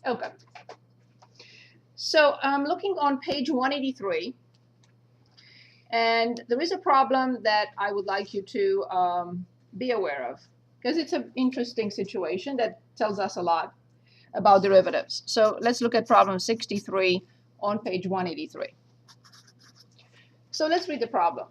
Okay. So I'm looking on page 183, and there is a problem that I would like you to be aware of, because it's an interesting situation that tells us a lot about derivatives. So let's look at problem 63 on page 183. So let's read the problem.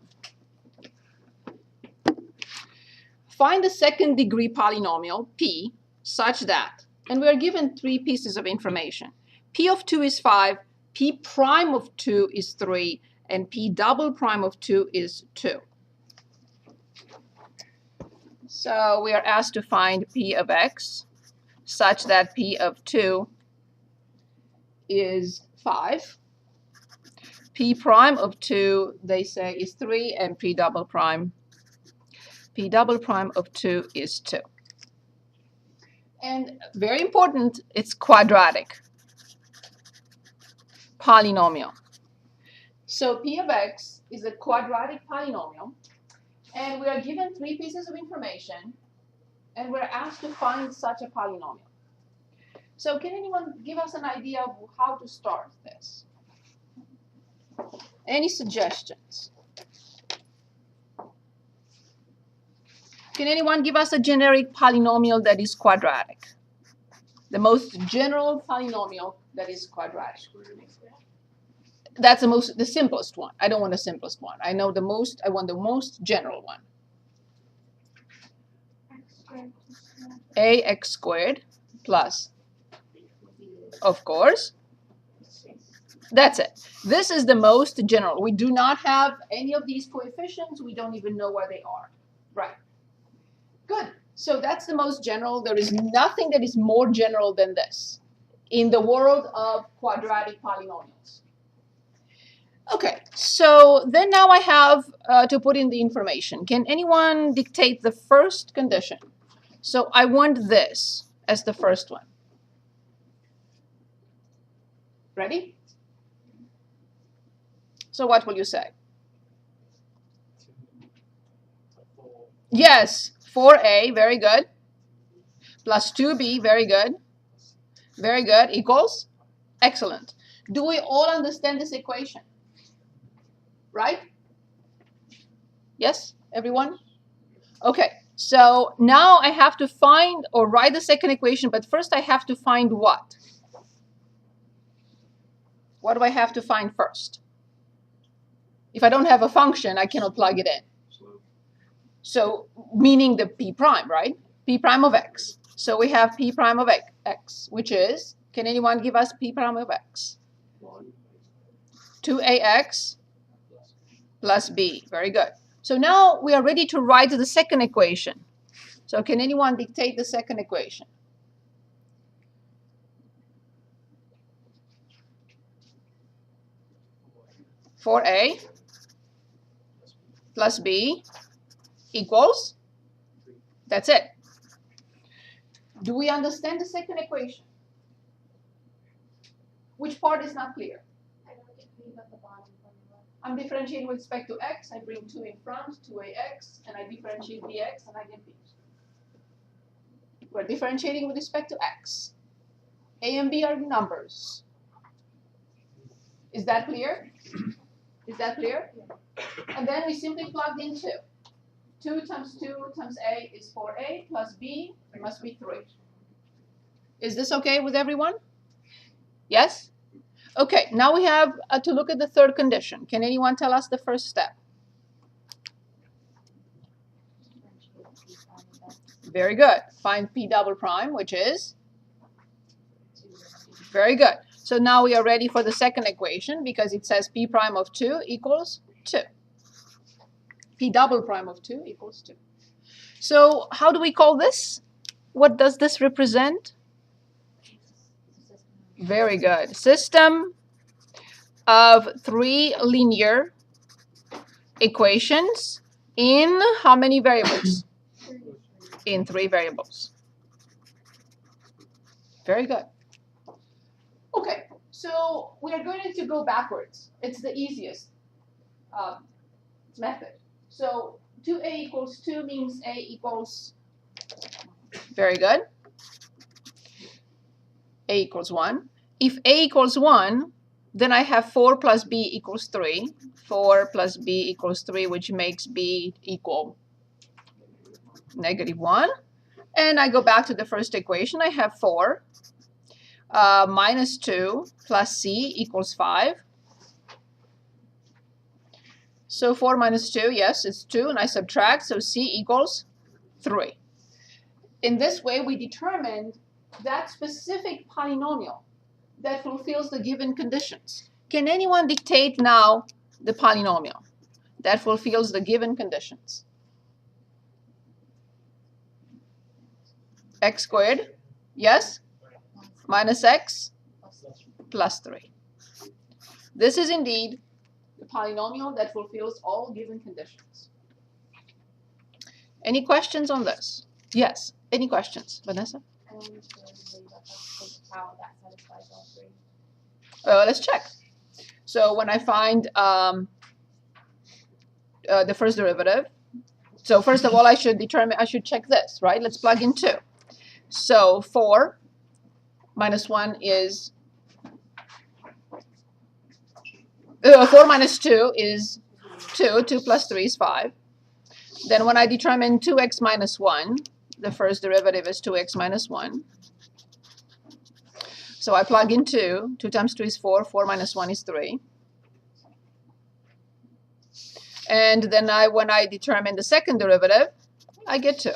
Find the second degree polynomial, p, such that, and we are given three pieces of information. P of 2 is 5, p prime of 2 is 3, and p double prime of 2 is 2. So we are asked to find p of x such that p of 2 is 5. P prime of 2, they say, is 3, and p double prime of 2 is 2. And very important, it's quadratic polynomial. So p of x is a quadratic polynomial, and we are given three pieces of information, and we're asked to find such a polynomial. So can anyone give us an idea of how to start this? Any suggestions? Can anyone give us a generic polynomial that is quadratic? The most general polynomial that is quadratic. That's the simplest one. I don't want the simplest one. I want the most general one. Ax squared plus, of course. That's it. This is the most general. We do not have any of these coefficients. We don't even know where they are. Right. Good. So that's the most general. There is nothing that is more general than this in the world of quadratic polynomials. Okay, so then now I have to put in the information. Can anyone dictate the first condition? So I want this as the first one. Ready? So what will you say? Yes, 4a, very good. Plus 2b, very good. Very good, equals? Excellent. Do we all understand this equation? Right? Yes, everyone? Okay, so now I have to find or write the second equation, but first I have to find what? What do I have to find first? If I don't have a function, I cannot plug it in. So, meaning the p prime, right? P prime of x. So we have p prime of x, which is, can anyone give us p prime of x? 2ax plus b. Very good. So now we are ready to write the second equation. So can anyone dictate the second equation? For a plus b equals? That's it. Do we understand the second equation? Which part is not clear? I'm differentiating with respect to x. I bring 2 in front, 2ax, and I differentiate dx, and I get b. We're differentiating with respect to x. A and b are numbers. Is that clear? Is that clear? And then we simply plugged in 2. 2 times 2 times a is 4a plus b must be 3. Is this okay with everyone? Yes? Okay, now we have to look at the third condition. Can anyone tell us the first step? Very good. Find p double prime, which is? Very good. So now we are ready for the second equation because it says p prime of 2 equals 2. P double prime of 2 equals 2. So how do we call this? What does this represent? Very good. System of 3 linear equations in how many variables? In 3 variables. Very good. Okay, so we are going to go backwards. It's the easiest method. So 2a equals 2 means a equals, very good. A A equals 1. If A equals 1, then I have 4 plus B equals 3. 4 plus B equals 3, which makes B equal -1. And I go back to the first equation. I have 4 minus 2 plus C equals 5. So 4 minus 2, yes, it's 2, and I subtract, so C equals 3. In this way, we determined that specific polynomial that fulfills the given conditions. Can anyone dictate now the polynomial that fulfills the given conditions? X squared, yes, minus x plus 3. This is indeed the polynomial that fulfills all given conditions. Any questions on this? Yes. Any questions, Vanessa? How that satisfies all three. Let's check. So when I find the first derivative, so first of all, I should check this, right? Let's plug in 2. So 4 minus 1 is 4 minus 2 is 2. 2 plus 3 is 5. Then when I determine 2x minus 1, the first derivative is 2x minus 1. So I plug in 2. 2 times 2 is 4. 4 minus 1 is 3. And then when I determine the second derivative, I get 2.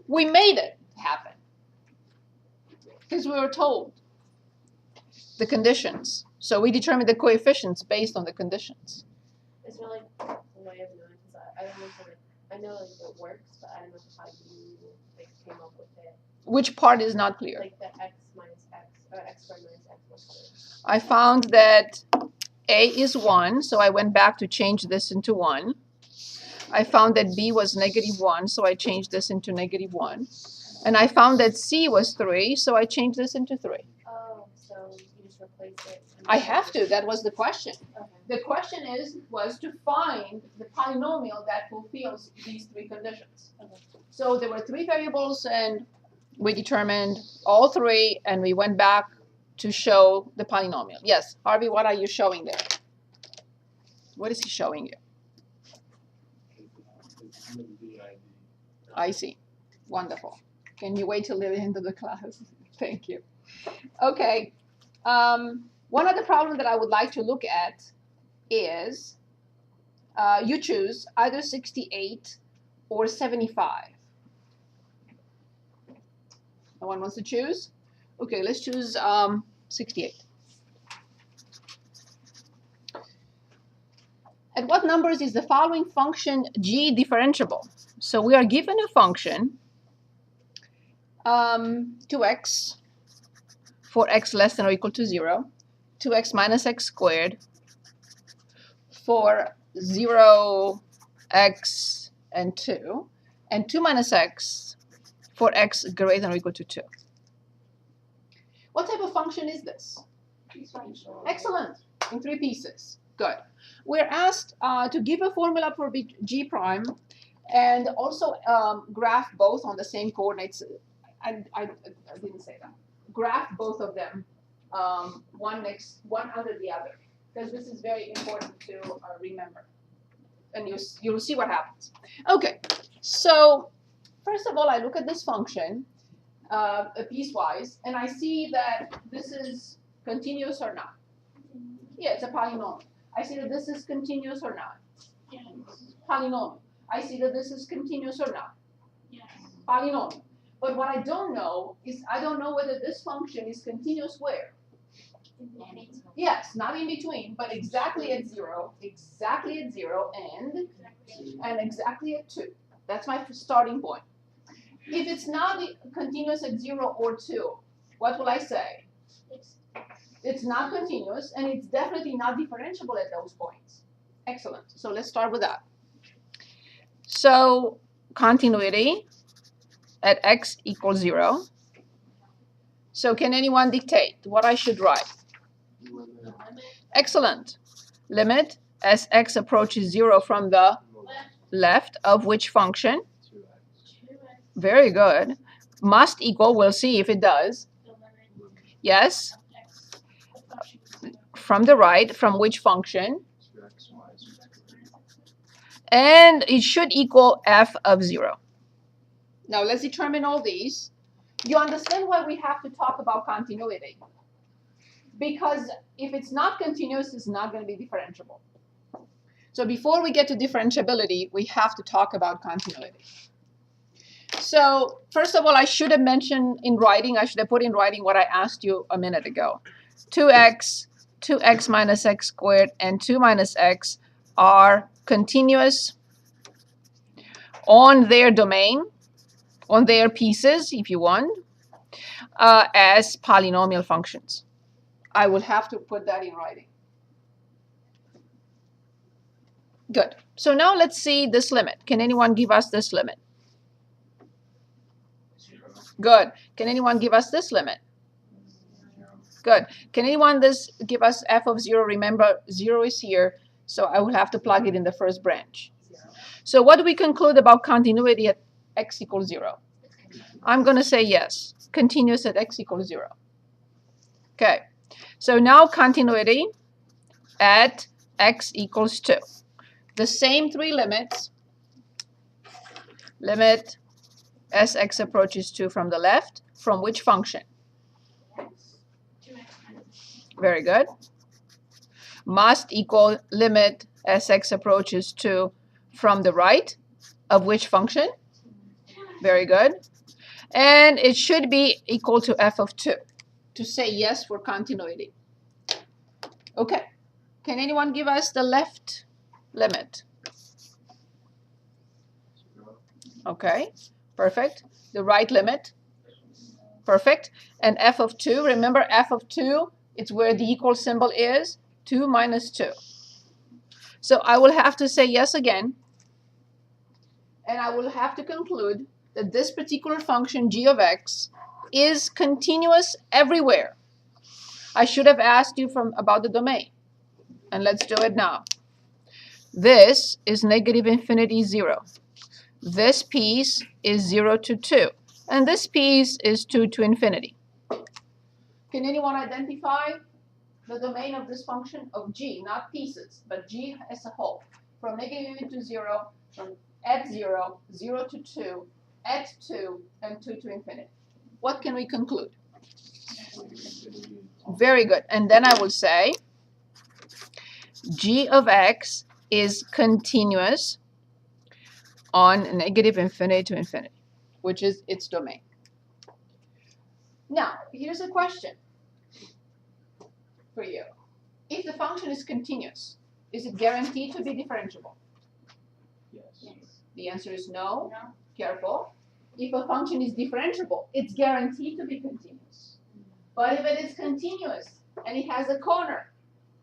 We made it happen because we were told the conditions. So we determined the coefficients based on the conditions. It's not like a way of knowing, because I know like it works, but I don't know how you like came up with it. Which part is not clear? Like the x minus x, or x squared minus x plus 3. I found that A is 1, so I went back to change this into 1. I found that B was -1, so I changed this into -1. And I found that C was 3, so I changed this into 3. Oh, so you just replace it. I have to. That was the question. Okay. The question was to find the polynomial that fulfills these 3 conditions. Okay. So there were 3 variables, and we determined all 3, and we went back to show the polynomial. Yes, Harvey, what are you showing there? What is he showing you? I see. Wonderful. Can you wait till the end of the class? Thank you. Okay. One other problem that I would like to look at is you choose either 68 or 75. No one wants to choose? Okay, let's choose 68. At what numbers is the following function g differentiable? So we are given a function 2x for x less than or equal to 0, 2x minus x squared for 0, x, and 2, and 2 minus x for x greater than or equal to 2. What type of function is this? Excellent. In 3 pieces. Good. We're asked to give a formula for g prime and also graph both on the same coordinates. I didn't say that. Graph both of them, one under the other, because this is very important to remember. And you'll see what happens. Okay, so first of all, I look at this function piecewise, and I see that this is continuous or not. Yeah, it's a polynomial. I see that this is continuous or not. Yes. Polynomial. I see that this is continuous or not. Yes. Polynomial. But what I don't know is I don't know whether this function is continuous where. Yes, not in between, but exactly at 0, and exactly at 2. That's my starting point. If it's not continuous at 0 or 2, what will I say? It's not continuous, and it's definitely not differentiable at those points. Excellent. So let's start with that. So continuity at x equals 0. So can anyone dictate what I should write? Excellent. Limit as x approaches 0 from the left of which function? Very good. must equal, we'll see if it does. Yes, from the right, from which function? And it should equal f of 0. Now let's determine all these. You understand why we have to talk about continuity? Because if it's not continuous, it's not going to be differentiable. So before we get to differentiability, we have to talk about continuity. So first of all, I should have mentioned in writing, I should have put in writing what I asked you a minute ago. 2x minus x squared, and 2 minus x are continuous on their domain, on their pieces, if you want, as polynomial functions. I will have to put that in writing. Good. So now let's see this limit. Can anyone give us this limit? Good. Can anyone give us this limit? Good. Can anyone give us f of 0? Remember, 0 is here, so I will have to plug it in the first branch. So what do we conclude about continuity at x equals 0? I'm going to say yes. Continuous at x equals 0. Okay. So now continuity at x equals 2. The same three limits. Limit as x approaches 2 from the left. From which function? Very good. Must equal limit as x approaches 2 from the right. Of which function? Very good. And it should be equal to f of 2 to say yes for continuity. Okay. Can anyone give us the left limit? Okay. Perfect. The right limit? Perfect. And f of 2, remember f of 2, it's where the equal symbol is, 2 minus 2. So I will have to say yes again. And I will have to conclude that this particular function g of x is continuous everywhere. I should have asked you about the domain. And let's do it now. This is negative infinity 0. This piece is 0 to 2. And this piece is 2 to infinity. Can anyone identify the domain of this function of g, not pieces, but g as a whole? From negative to 0, from at 0, 0 to 2, at 2, and 2 to infinity. What can we conclude? Very good. And then I will say g of x is continuous on negative infinity to infinity, which is its domain. Now, here's a question for you. If the function is continuous, is it guaranteed to be differentiable? Yes. The answer is no. Careful. If a function is differentiable, it's guaranteed to be continuous. But if it is continuous and it has a corner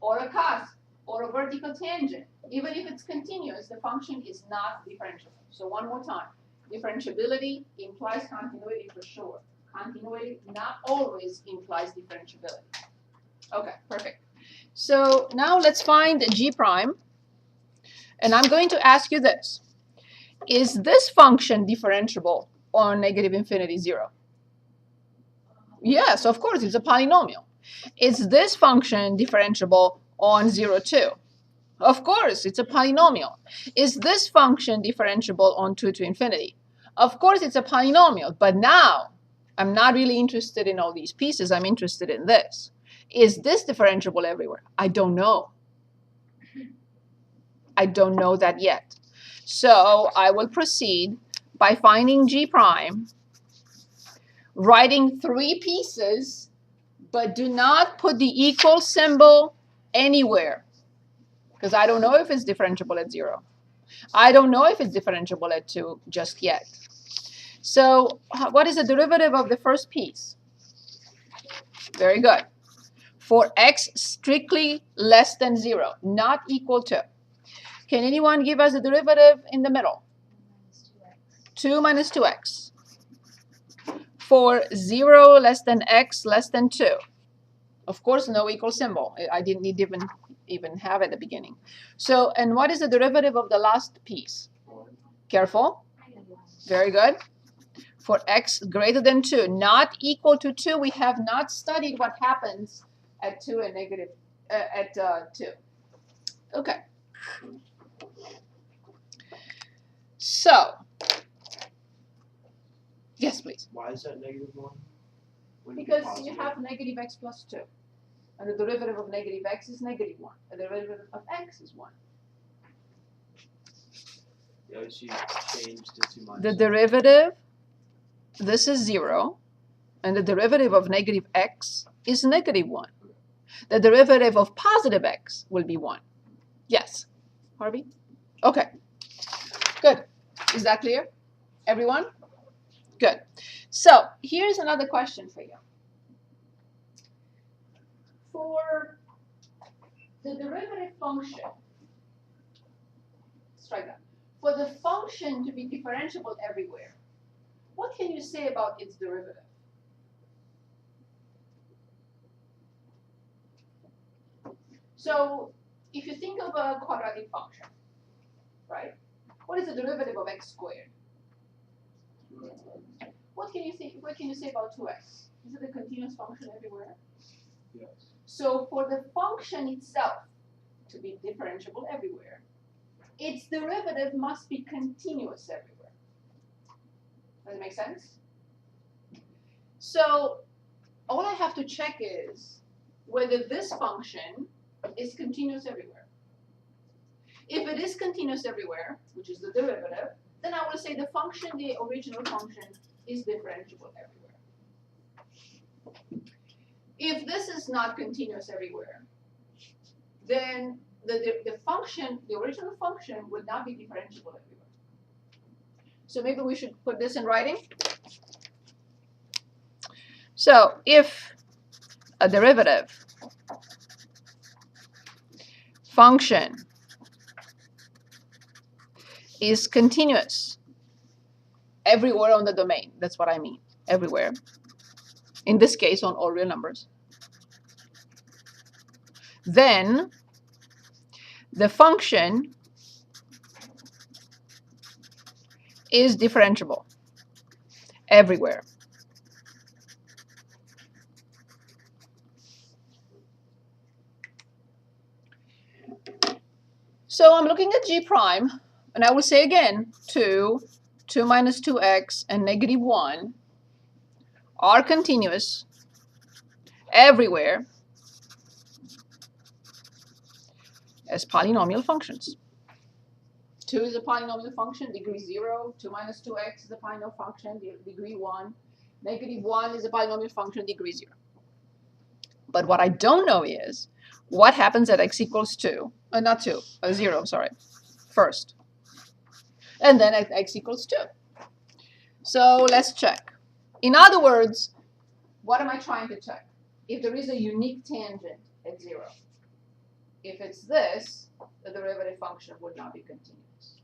or a cusp or a vertical tangent, even if it's continuous, the function is not differentiable. So one more time. Differentiability implies continuity for sure. Continuity not always implies differentiability. Okay, perfect. So now let's find g prime. And I'm going to ask you this. Is this function differentiable on negative infinity 0? Yes, of course, it's a polynomial. Is this function differentiable on 0, 2? Of course, it's a polynomial. Is this function differentiable on 2 to infinity? Of course, it's a polynomial. But now, I'm not really interested in all these pieces. I'm interested in this. Is this differentiable everywhere? I don't know. I don't know that yet. So I will proceed by finding g prime, writing 3 pieces, but do not put the equal symbol anywhere, because I don't know if it's differentiable at 0. I don't know if it's differentiable at 2 just yet. So what is the derivative of the first piece? Very good. For x strictly less than 0, not equal to. Can anyone give us a derivative in the middle? 2 minus 2x. For 0 less than x less than 2. Of course, no equal symbol. I didn't even have at the beginning. So, and what is the derivative of the last piece? Careful. Very good. for x greater than 2, not equal to 2. We have not studied what happens at 2 and negative, at 2. Okay. So, yes, please. Why is that -1? Wouldn't it be Because positive? you have negative x plus 2. And the derivative of negative x is -1. The derivative of x is 1. Yeah, she changed it to minus. The derivative, this is 0. And the derivative of negative x is -1. The derivative of positive x will be 1. Yes, Harvey? Okay, good. Is that clear, everyone? Good. So here's another question for you. For the derivative function, strike that. For the function to be differentiable everywhere, what can you say about its derivative? So if you think of a quadratic function, right? What is the derivative of x squared? What can you think? What can you say about 2x? Is it a continuous function everywhere? Yes. So for the function itself to be differentiable everywhere, its derivative must be continuous everywhere. Does it make sense? So all I have to check is whether this function is continuous everywhere. If it is continuous everywhere, which is the derivative, then I will say the function, the original function, is differentiable everywhere. If this is not continuous everywhere, then the function, the original function, would not be differentiable everywhere. So maybe we should put this in writing. So if a derivative function is continuous everywhere on the domain, that's what I mean, everywhere. In this case, on all real numbers. Then the function is differentiable everywhere. So I'm looking at g prime, and I will say again, 2 minus 2x, and -1 are continuous everywhere as polynomial functions. 2 is a polynomial function, degree 0. 2 minus 2x is a polynomial function, degree 1. -1 is a polynomial function, degree 0. But what I don't know is what happens at x equals 2, not 2, 0, sorry, first. And then at x equals 2. So let's check. In other words, what am I trying to check? If there is a unique tangent at 0. If it's this, the derivative function would not be continuous.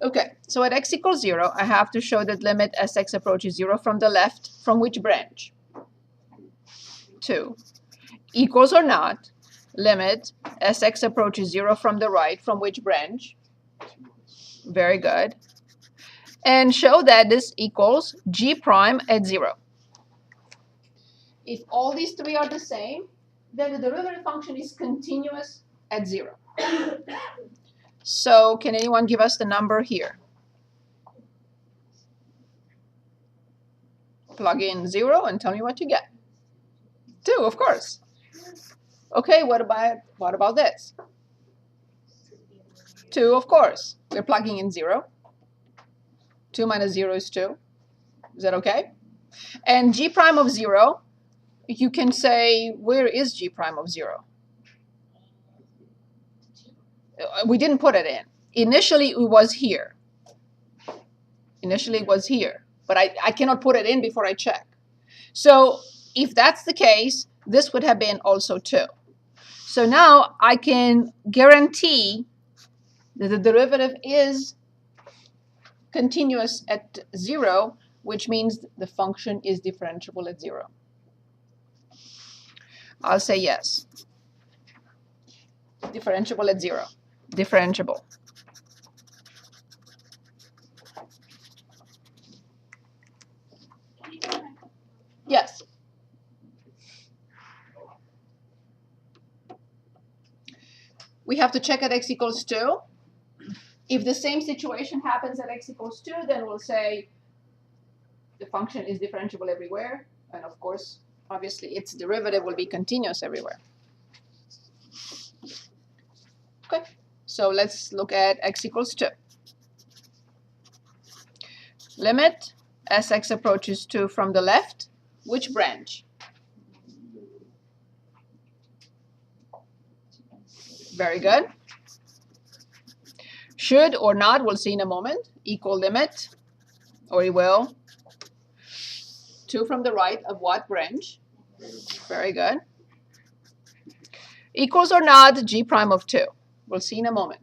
Okay, so at x equals 0, I have to show that limit as x approaches 0 from the left, from which branch? 2. Equals or not, limit as x approaches 0 from the right, from which branch? Very good. And show that this equals g prime at 0. If all these three are the same, then the derivative function is continuous at 0. So can anyone give us the number here? Plug in 0 and tell me what you get. 2, of course. Okay, what about this? 2, of course. We're plugging in 0. 2 minus 0 is 2. Is that okay? And g prime of 0, you can say, where is g prime of 0? We didn't put it in. Initially, it was here. Initially, it was here. But I cannot put it in before I check. So if that's the case, this would have been also 2. So now I can guarantee that the derivative is continuous at 0, which means the function is differentiable at 0. I'll say yes. Differentiable at 0. Differentiable. Yes. We have to check at x equals 2. If the same situation happens at x equals 2, then we'll say the function is differentiable everywhere. And of course, obviously, its derivative will be continuous everywhere. Okay, so let's look at x equals 2. Limit as x approaches 2 from the left. Which branch? Very good. Should or not, we'll see in a moment. Equal limit, or it will. 2 from the right of what branch? Very good. Equals or not g prime of 2. We'll see in a moment.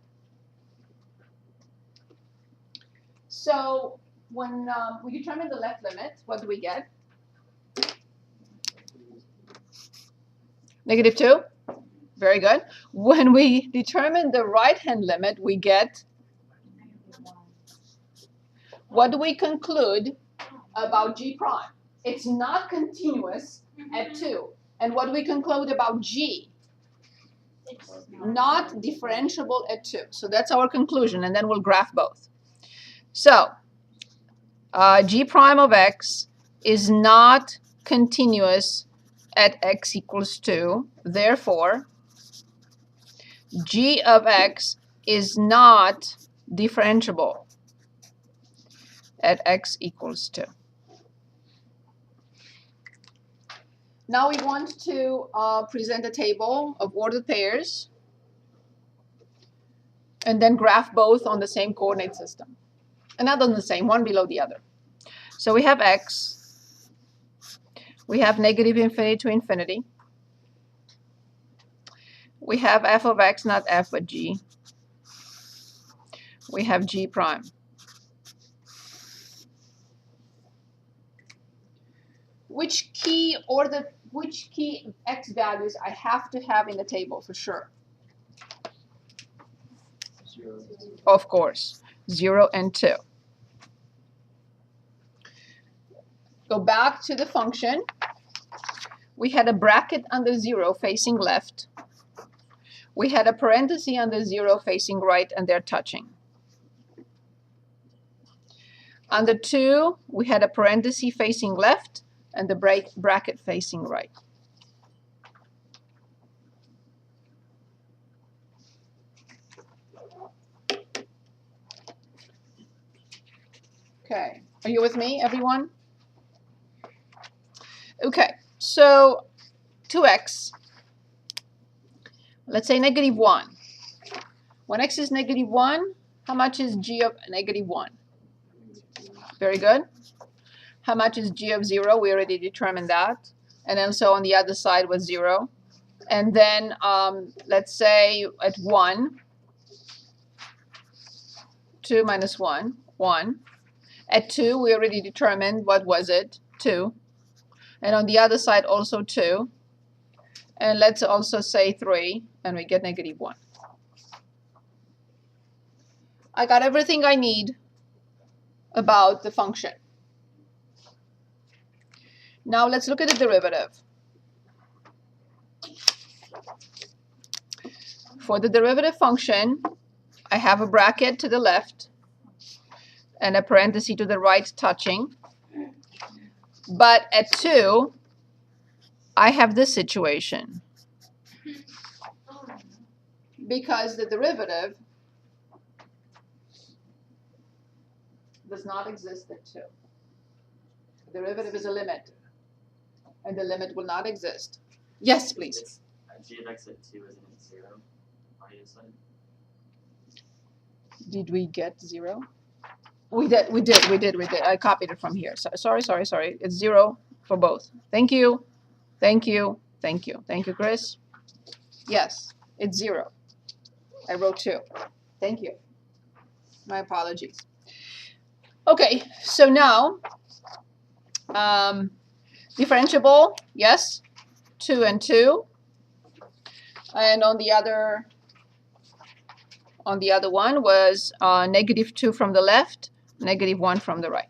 So when we determine the left limit, what do we get? -2. Very good. When we determine the right-hand limit, we get, what do we conclude about g prime? It's not continuous at 2. And what do we conclude about g? It's not differentiable at 2. So that's our conclusion, and then we'll graph both. So g prime of x is not continuous at x equals 2. Therefore, g of x is not differentiable at x equals 2. Now we want to present a table of ordered pairs and then graph both on the same coordinate system. And not on the same, one below the other. So we have x. We have -infinity to infinity. We have f of x, not f, but g. We have g prime. Which key x values I have to have in the table for sure? 0. Of course, 0 and 2. Go back to the function. We had a bracket under 0 facing left. We had a parenthesis under 0 facing right, and they're touching. Under 2, we had a parenthesis facing left and the bracket facing right. Okay, are you with me, everyone? Okay, so 2x, let's say -1. When x is -1, how much is g of -1? Very good. How much is g of 0? We already determined that. And then so on the other side was 0. And then let's say at 1, 2 minus 1, 1. At 2, we already determined, what was it? 2. And on the other side also 2. And let's also say 3, and we get -1. I got everything I need about the function. Now let's look at the derivative. For the derivative function, I have a bracket to the left and a parenthesis to the right touching. But at 2, I have this situation. Because the derivative does not exist at 2. The derivative is a limit. And the limit will not exist. Yes, please. G of x at 2 isn't at 0, obviously. Did we get 0? We did. I copied it from here. So, sorry. It's 0 for both. Thank you, Chris. Yes, it's 0. I wrote 2. Thank you. My apologies. Okay, so now, differentiable, yes, 2 and 2. And on the other one was -2 from the left, -1 from the right.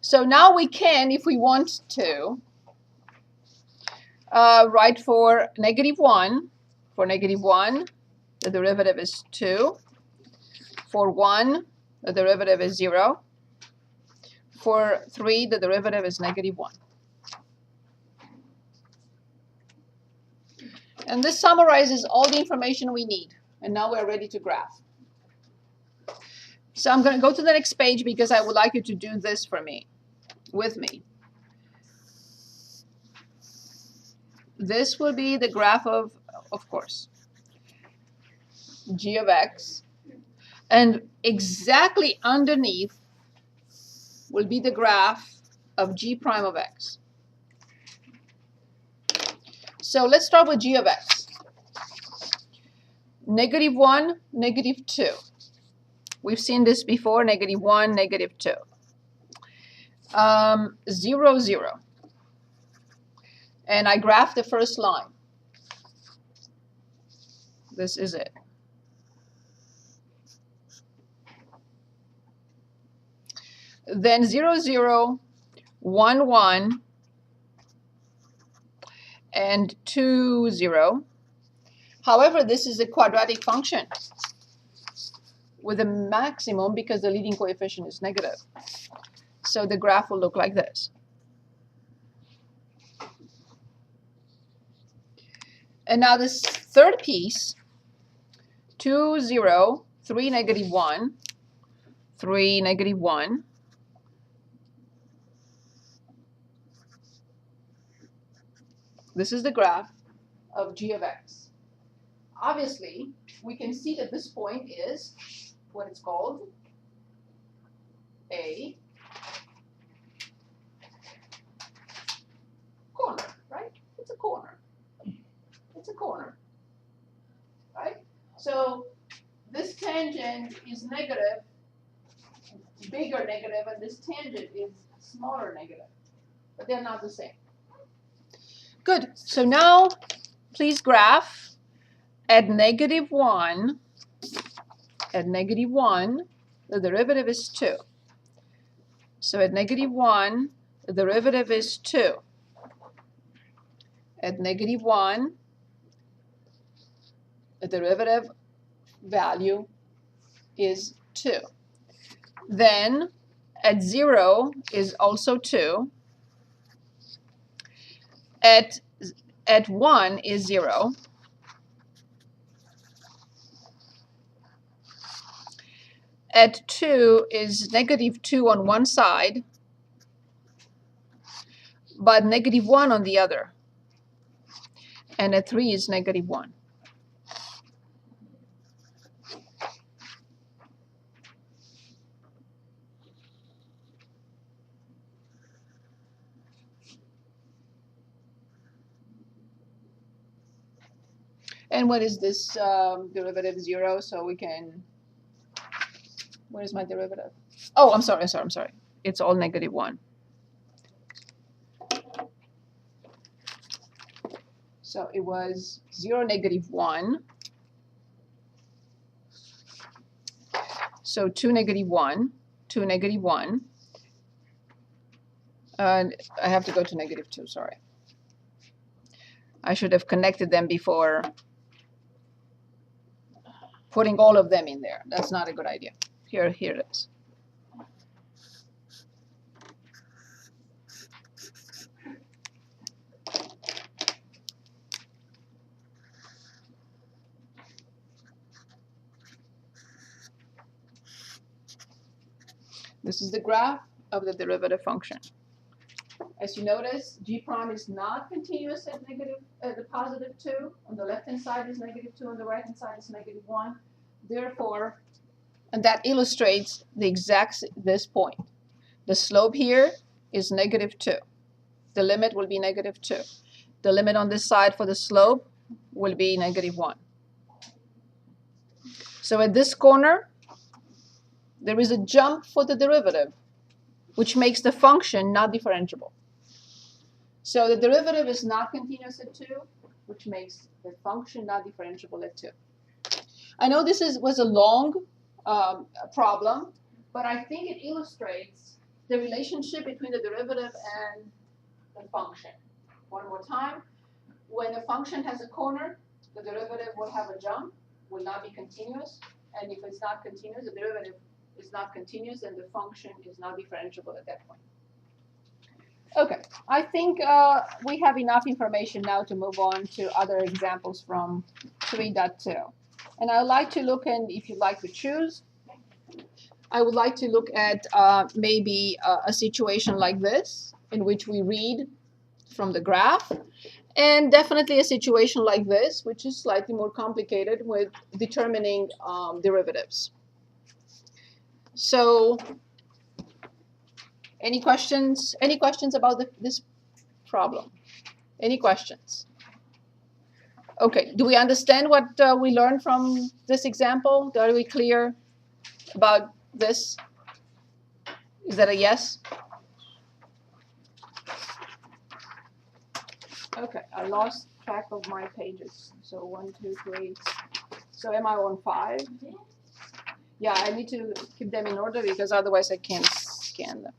So now we can, if we want to, write for -1. For -1, the derivative is 2. For 1, the derivative is 0. For 3, the derivative is -1. And this summarizes all the information we need. And now we're ready to graph. So I'm going to go to the next page because I would like you to do this for me, with me. This will be the graph of course, g of x. And exactly underneath will be the graph of g prime of x. So let's start with g of x. -1, -2. We've seen this before, -1, -2. 0, 0. And I graph the first line. This is it. Then 0, 0, 1, 1, and 2, 0. However, this is a quadratic function with a maximum because the leading coefficient is negative. So the graph will look like this. And now this third piece, 2, 0, 3, -1, 3, -1. This is the graph of g of x. Obviously, we can see that this point is what it's called a corner, right? It's a corner. It's a corner, right? So this tangent is negative, bigger negative, and this tangent is smaller negative, but they're not the same. Good. So now, please graph at -1. At -1, the derivative is 2. So at -1, the derivative is 2. At -1, the derivative value is 2. Then at 0 is also 2. At 1 is 0. At 2 is -2 on one side, but -1 on the other. And at 3 is -1. And what is this derivative 0? So we can, where's my derivative? Oh, I'm sorry. It's all -1. So it was 0, -1. So 2, -1, 2, -1. And I have to go to -2, sorry. I should have connected them before putting all of them in there. That's not a good idea. Here it is. This is the graph of the derivative function. As you notice, g prime is not continuous at the +2. On the left-hand side is -2, on the right-hand side is -1. Therefore, and that illustrates the this point. The slope here is -2. The limit will be -2. The limit on this side for the slope will be -1. So at this corner, there is a jump for the derivative, which makes the function not differentiable. So the derivative is not continuous at 2, which makes the function not differentiable at 2. I know this was a long problem, but I think it illustrates the relationship between the derivative and the function. One more time. When the function has a corner, the derivative will have a jump, will not be continuous. And if it's not continuous, the derivative is not continuous, and the function is not differentiable at that point. Okay, I think we have enough information now to move on to other examples from 3.2. And I would like to look, and if you'd like to choose, I would like to look at maybe a situation like this, in which we read from the graph, and definitely a situation like this, which is slightly more complicated with determining derivatives. So, any questions? Any questions about this problem? Any questions? Okay, do we understand what we learned from this example? Are we clear about this? Is that a yes? Okay, I lost track of my pages. So 1, 2, 3. So am I on 5? Yeah, I need to keep them in order because otherwise I can't scan them.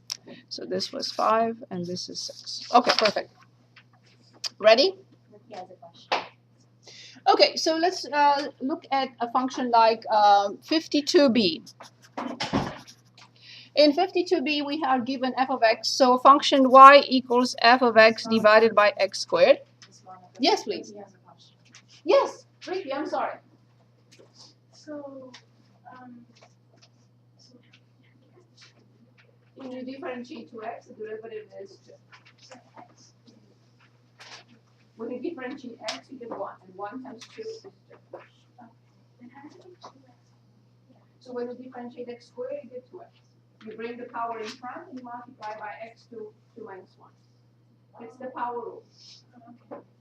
So this was 5 and this is 6. Okay, perfect. Ready? He has a question. Okay, so let's look at a function like 52b. In 52b, we are given f of x, so function y equals f of x divided by x squared. Yes, please. He has a question. Yes, Ricky, I'm sorry. So, When you differentiate to x, the derivative is 2. When you differentiate x, you get 1, and 1 times 2 is 2. So when you differentiate x squared, you get 2x. You bring the power in front and multiply by x to 2 minus 1. It's the power rule.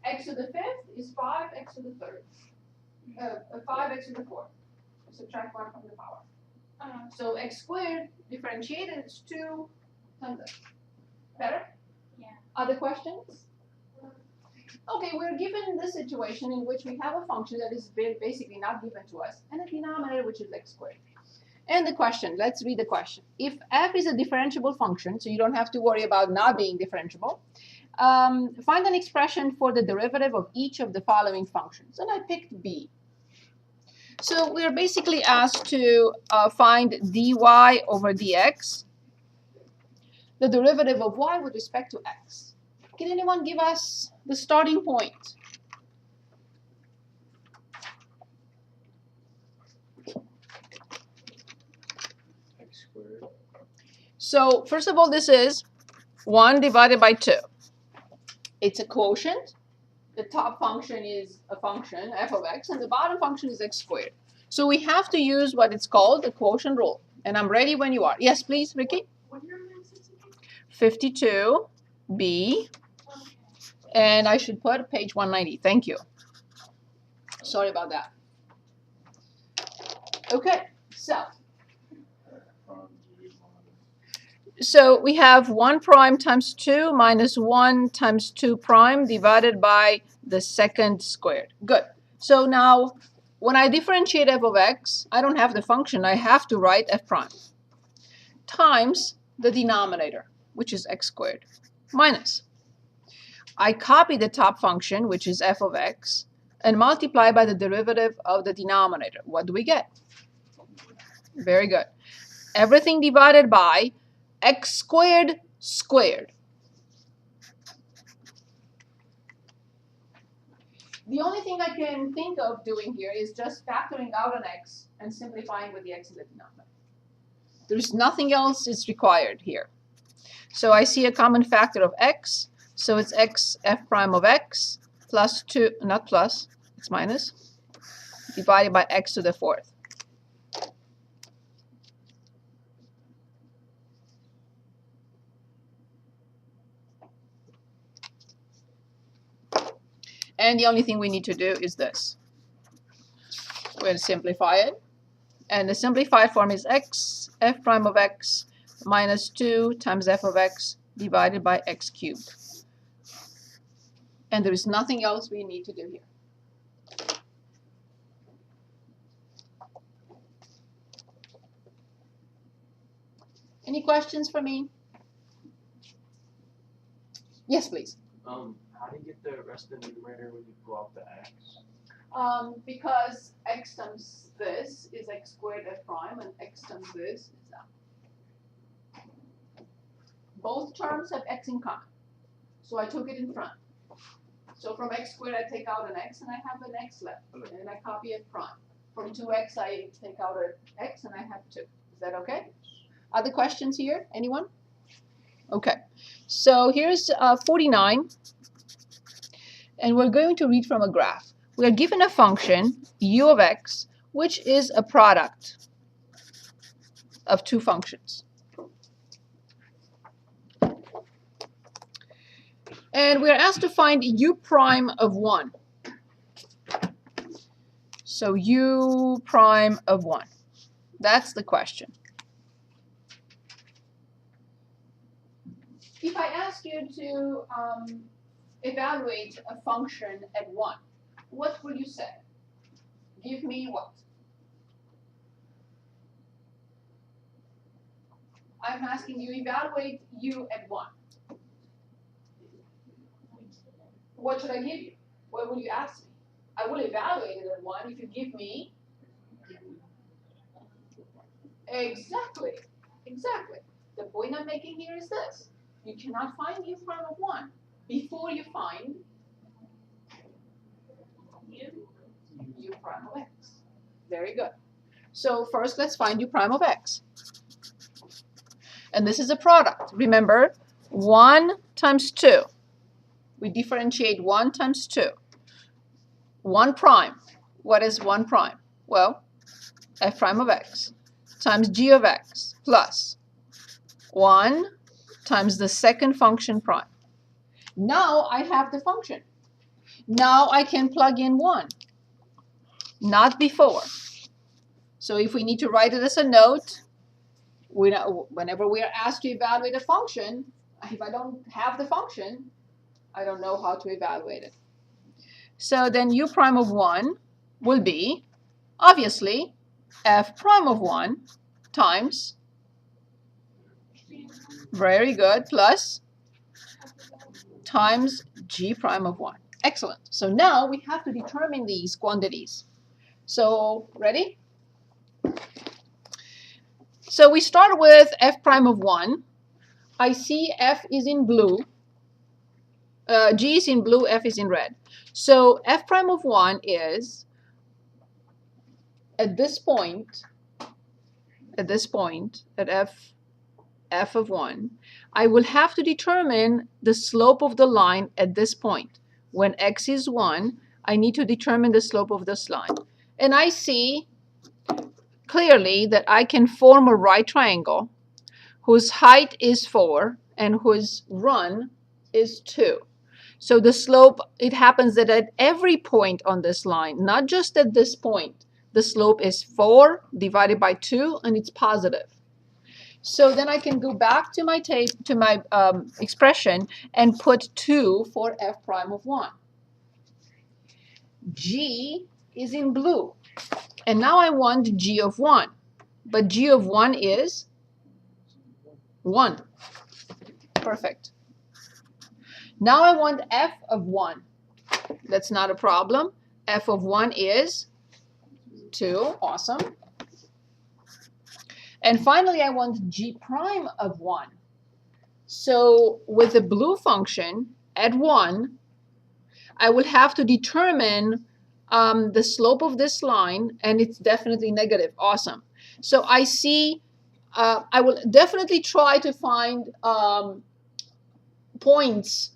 X to the 5th is 5, x to the 3rd. 5, x to the 4th. Subtract 1 from the power. So x squared differentiated is 2 times x. Better? Yeah. Other questions? Okay, we're given this situation in which we have a function that is basically not given to us, and a denominator which is x squared. And the question, let's read the question. If f is a differentiable function, so you don't have to worry about not being differentiable, find an expression for the derivative of each of the following functions. And I picked b. So we're basically asked to find dy over dx, the derivative of y with respect to x. Can anyone give us the starting point? X squared. So first of all, this is 1 divided by 2. It's a quotient. The top function is a function, f of x, and the bottom function is x squared. So we have to use what it's called the quotient rule. And I'm ready when you are. Yes, please, Ricky. What number is this again? 52b. And I should put page 190. Thank you. Sorry about that. Okay, so we have 1 prime times 2 minus 1 times 2 prime divided by the second squared. Good. So now, when I differentiate f of x, I don't have the function. I have to write f prime times the denominator, which is x squared, minus. I copy the top function, which is f of x, and multiply by the derivative of the denominator. What do we get? Very good. Everything divided by x squared squared. The only thing I can think of doing here is just factoring out an x and simplifying with the x in the denominator. There's nothing else is required here. So I see a common factor of x. So it's x f prime of x plus 2, not plus, it's minus, divided by x to the 4th. And the only thing we need to do is this. We're going to simplify it. And the simplified form is x f prime of x minus 2 times f of x divided by x cubed. And there is nothing else we need to do here. Any questions for me? Yes, please. How do you get the rest of the numerator when you pull out the x? Because x times this is x squared f prime, and x times this is that. Both terms have x in common, so I took it in front. So from x squared I take out an x, and I have an x left, and I copy f prime. From 2x I take out an x, and I have 2. Is that okay? Other questions here? Anyone? Okay. So here's 49, and we're going to read from a graph. We are given a function, u of x, which is a product of two functions. And we are asked to find u prime of 1. So u prime of 1. That's the question. If I ask you to evaluate a function at 1, what will you say? Give me what? I'm asking you evaluate u at 1. What should I give you? What will you ask me? I will evaluate it at 1 if you give me. Exactly. Exactly. The point I'm making here is this. You cannot find u prime of 1 before you find u prime of x. Very good. So first let's find u prime of x. And this is a product. Remember, 1 times 2. We differentiate 1 times 2. 1 prime. What is 1 prime? Well, f prime of x times g of x plus 1 times the second function prime. Now I have the function. Now I can plug in 1. Not before. So if we need to write it as a note, whenever we are asked to evaluate a function, if I don't have the function, I don't know how to evaluate it. So then u prime of 1 will be, obviously, f prime of 1 times, very good, plus times g prime of 1. Excellent. So now we have to determine these quantities. So ready? So we start with f prime of 1. I see f is in blue. G is in blue, f is in red. So f prime of 1 is, at this point, at f of 1, I will have to determine the slope of the line at this point. When x is 1, I need to determine the slope of this line. And I see clearly that I can form a right triangle whose height is 4 and whose run is 2. So the slope, it happens that at every point on this line, not just at this point, the slope is 4 divided by 2, and it's positive. So then I can go back to my expression and put 2 for f prime of 1. G is in blue. And now I want g of 1. But g of 1 is 1. Perfect. Now I want f of 1. That's not a problem. F of 1 is 2. Awesome. And finally, I want g prime of 1. So with the blue function at 1, I will have to determine the slope of this line, and it's definitely negative. Awesome. So I see, I will definitely try to find points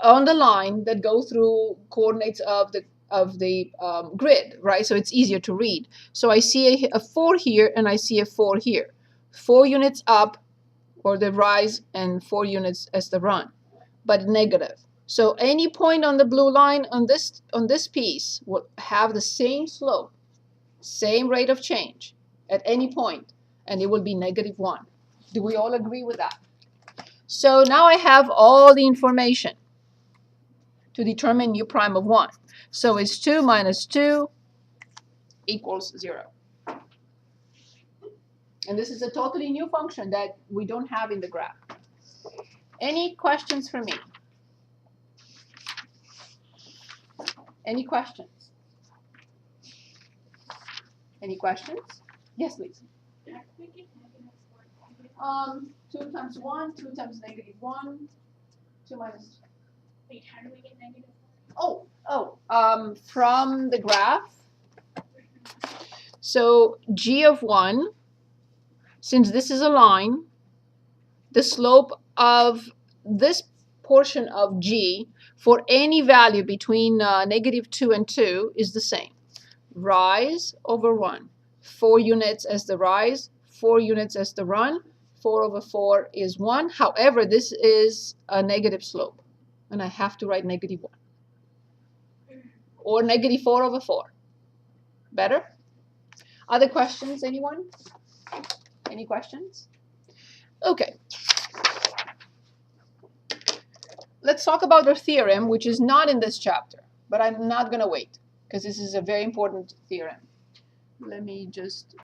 on the line that go through coordinates of the grid, right? So it's easier to read. So I see a 4 here, and I see a 4 here. 4 units up or the rise, and 4 units as the run, but negative. So any point on the blue line on this piece will have the same slope, same rate of change at any point, and it will be -1. Do we all agree with that? So now I have all the information to determine u prime of 1. So it's 2 minus 2 equals 0. And this is a totally new function that we don't have in the graph. Any questions for me? Any questions? Any questions? Yes, please. 2 times 1, 2 times negative 1, 2 minus. Wait, how do we get negative? From the graph. So g of 1, since this is a line, the slope of this portion of g for any value between negative 2 and 2 is the same. Rise over 1. 4 units as the rise, 4 units as the run. 4 over 4 is 1. However, this is a negative slope, and I have to write negative 1. Or negative 4 over 4. Better? Other questions, anyone? Any questions? Okay. Let's talk about our theorem, which is not in this chapter, but I'm not going to wait, because this is a very important theorem. Let me just